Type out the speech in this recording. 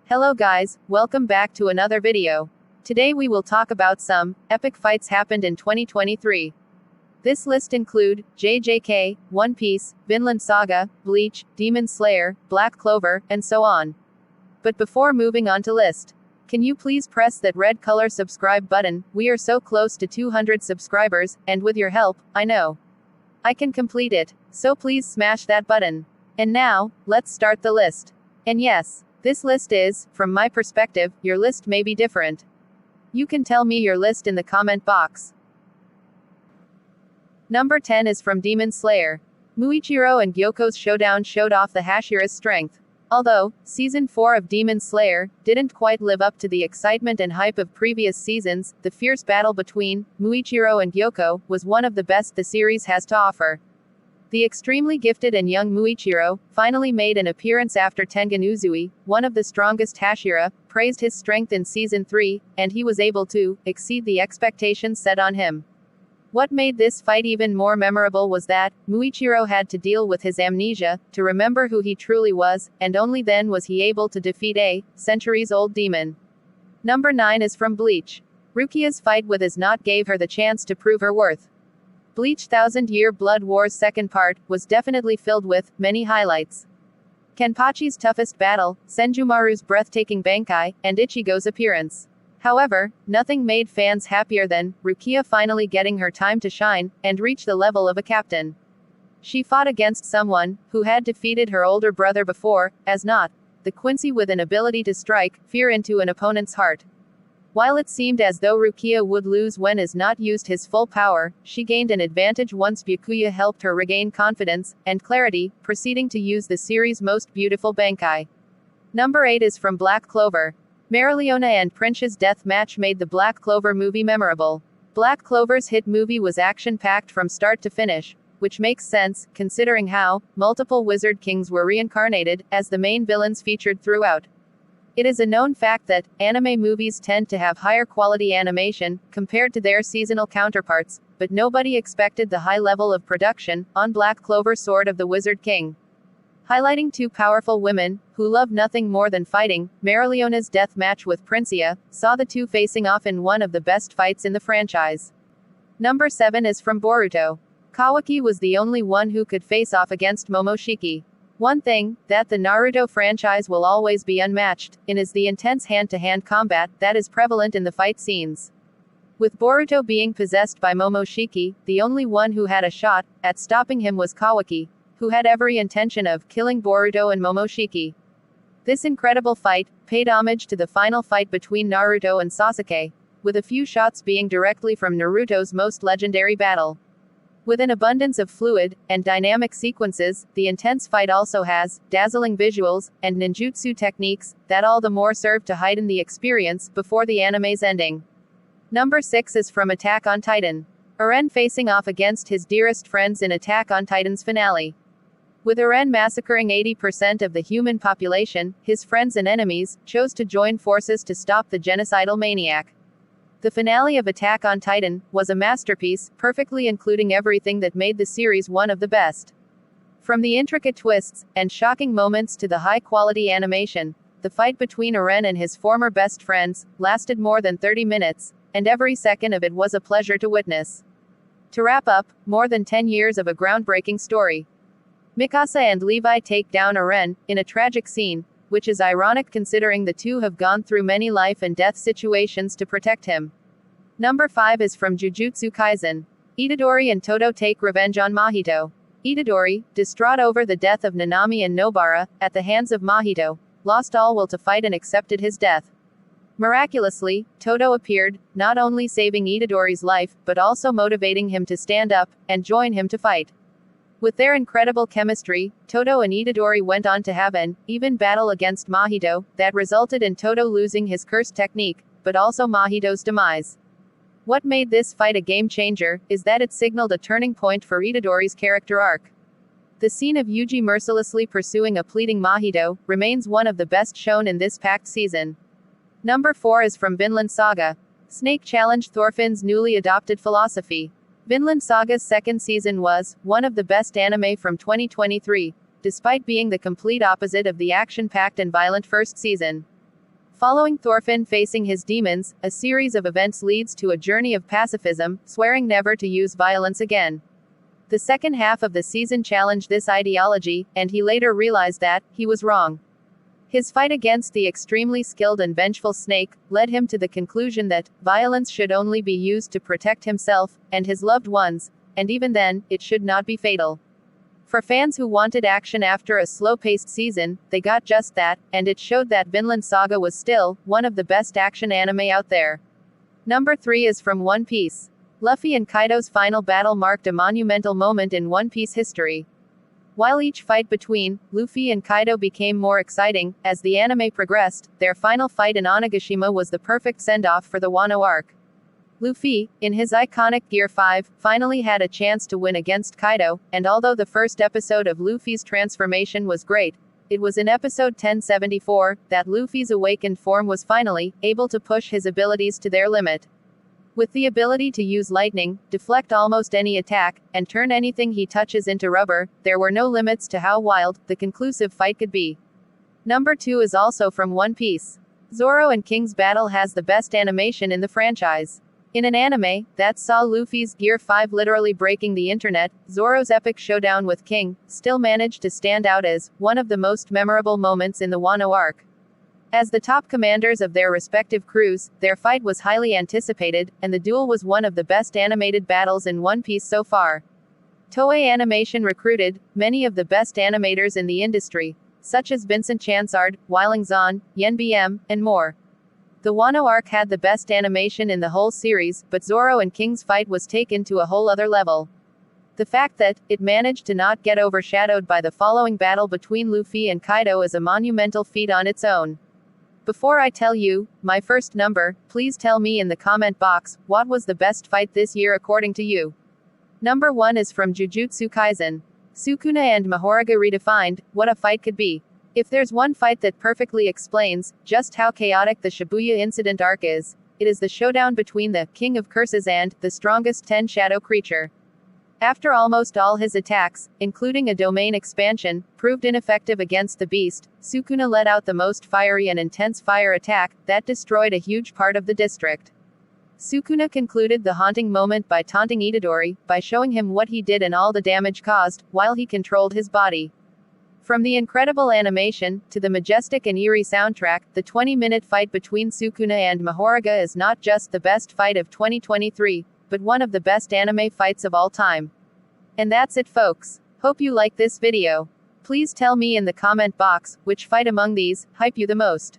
Hello guys, welcome back to another video. Today we will talk about some epic fights happened in 2023. This list include JJK, One Piece, Vinland Saga, Bleach, Demon Slayer, Black Clover, and so on. But before moving on to list, can you please press that red color subscribe button? We are so close to 200 subscribers, and with your help, I know I can complete it. So please smash that button. And now, let's start the list. And yes, this list is, from my perspective, your list may be different. You can tell me your list in the comment box. Number 10 is from Demon Slayer. Muichiro and Gyoko's showdown showed off the Hashira's strength. Although, Season 4 of Demon Slayer didn't quite live up to the excitement and hype of previous seasons, the fierce battle between Muichiro and Gyoko was one of the best the series has to offer. The extremely gifted and young Muichiro finally made an appearance after Tengen Uzui, one of the strongest Hashira, praised his strength in Season 3, and he was able to exceed the expectations set on him. What made this fight even more memorable was that Muichiro had to deal with his amnesia to remember who he truly was, and only then was he able to defeat a centuries-old demon. Number 9 is from Bleach. Rukia's fight with Iznat gave her the chance to prove her worth. Bleach Thousand Year Blood War's second part was definitely filled with many highlights. Kenpachi's toughest battle, Senjumaru's breathtaking Bankai, and Ichigo's appearance. However, nothing made fans happier than Rukia finally getting her time to shine and reach the level of a captain. She fought against someone who had defeated her older brother before, Iznat, the Quincy with an ability to strike fear into an opponent's heart. While it seemed as though Rukia would lose when Iznat used his full power, she gained an advantage once Byakuya helped her regain confidence and clarity, proceeding to use the series' most beautiful Bankai. Number 8 is from Black Clover. Mereoleona and Prince's death match made the Black Clover movie memorable. Black Clover's hit movie was action-packed from start to finish, which makes sense, considering how multiple Wizard Kings were reincarnated as the main villains featured throughout. It is a known fact that anime movies tend to have higher quality animation compared to their seasonal counterparts, but nobody expected the high level of production on Black Clover Sword of the Wizard King. Highlighting two powerful women who love nothing more than fighting, Mereoleona's death match with Princia saw the two facing off in one of the best fights in the franchise. Number 7 is from Boruto. Kawaki was the only one who could face off against Momoshiki. One thing that the Naruto franchise will always be unmatched in is the intense hand-to-hand combat that is prevalent in the fight scenes. With Boruto being possessed by Momoshiki, the only one who had a shot at stopping him was Kawaki, who had every intention of killing Boruto and Momoshiki. This incredible fight paid homage to the final fight between Naruto and Sasuke, with a few shots being directly from Naruto's most legendary battle. With an abundance of fluid and dynamic sequences, the intense fight also has dazzling visuals and ninjutsu techniques that all the more serve to heighten the experience before the anime's ending. Number 6 is from Attack on Titan. Eren facing off against his dearest friends in Attack on Titan's finale. With Eren massacring 80% of the human population, his friends and enemies chose to join forces to stop the genocidal maniac. The finale of Attack on Titan was a masterpiece, perfectly including everything that made the series one of the best. From the intricate twists and shocking moments to the high-quality animation, the fight between Eren and his former best friends lasted more than 30 minutes, and every second of it was a pleasure to witness. To wrap up, more than 10 years of a groundbreaking story. Mikasa and Levi take down Eren in a tragic scene, which is ironic considering the two have gone through many life and death situations to protect him. Number 5 is from Jujutsu Kaisen. Itadori and Todo take revenge on Mahito. Itadori, distraught over the death of Nanami and Nobara at the hands of Mahito, lost all will to fight and accepted his death. Miraculously, Todo appeared, not only saving Itadori's life, but also motivating him to stand up and join him to fight. With their incredible chemistry, Todo and Itadori went on to have an even battle against Mahito that resulted in Todo losing his cursed technique, but also Mahito's demise. What made this fight a game changer is that it signaled a turning point for Itadori's character arc. The scene of Yuji mercilessly pursuing a pleading Mahito remains one of the best shown in this packed season. Number 4 is from Vinland Saga. Snake challenged Thorfinn's newly adopted philosophy. Vinland Saga's second season was one of the best anime from 2023, despite being the complete opposite of the action-packed and violent first season. Following Thorfinn facing his demons, a series of events leads to a journey of pacifism, swearing never to use violence again. The second half of the season challenged this ideology, and he later realized that he was wrong. His fight against the extremely skilled and vengeful Snake led him to the conclusion that violence should only be used to protect himself and his loved ones, and even then, it should not be fatal. For fans who wanted action after a slow-paced season, they got just that, and it showed that Vinland Saga was still one of the best action anime out there. Number 3 is from One Piece. Luffy and Kaido's final battle marked a monumental moment in One Piece history. While each fight between Luffy and Kaido became more exciting as the anime progressed, their final fight in Onigashima was the perfect send-off for the Wano arc. Luffy, in his iconic Gear 5, finally had a chance to win against Kaido, and although the first episode of Luffy's transformation was great, it was in episode 1074 that Luffy's awakened form was finally able to push his abilities to their limit. With the ability to use lightning, deflect almost any attack, and turn anything he touches into rubber, there were no limits to how wild the conclusive fight could be. Number 2 is also from One Piece. Zoro and King's battle has the best animation in the franchise. In an anime that saw Luffy's Gear 5 literally breaking the internet, Zoro's epic showdown with King still managed to stand out as one of the most memorable moments in the Wano arc. As the top commanders of their respective crews, their fight was highly anticipated, and the duel was one of the best animated battles in One Piece so far. Toei Animation recruited many of the best animators in the industry, such as Vincent Chansard, Weiling Zahn, Yen BM, and more. The Wano arc had the best animation in the whole series, but Zoro and King's fight was taken to a whole other level. The fact that it managed to not get overshadowed by the following battle between Luffy and Kaido is a monumental feat on its own. Before I tell you my first number, please tell me in the comment box, what was the best fight this year according to you? Number 1 is from Jujutsu Kaisen. Sukuna and Mahoraga redefined what a fight could be. If there's one fight that perfectly explains just how chaotic the Shibuya incident arc is, it is the showdown between the King of Curses and the strongest 10 shadow creature. After almost all his attacks, including a domain expansion, proved ineffective against the beast, Sukuna let out the most fiery and intense fire attack that destroyed a huge part of the district. Sukuna concluded the haunting moment by taunting Itadori, by showing him what he did and all the damage caused, while he controlled his body. From the incredible animation, to the majestic and eerie soundtrack, the 20-minute fight between Sukuna and Mahoraga is not just the best fight of 2023, but one of the best anime fights of all time. And that's it folks. Hope you like this video. Please tell me in the comment box, which fight among these hype you the most.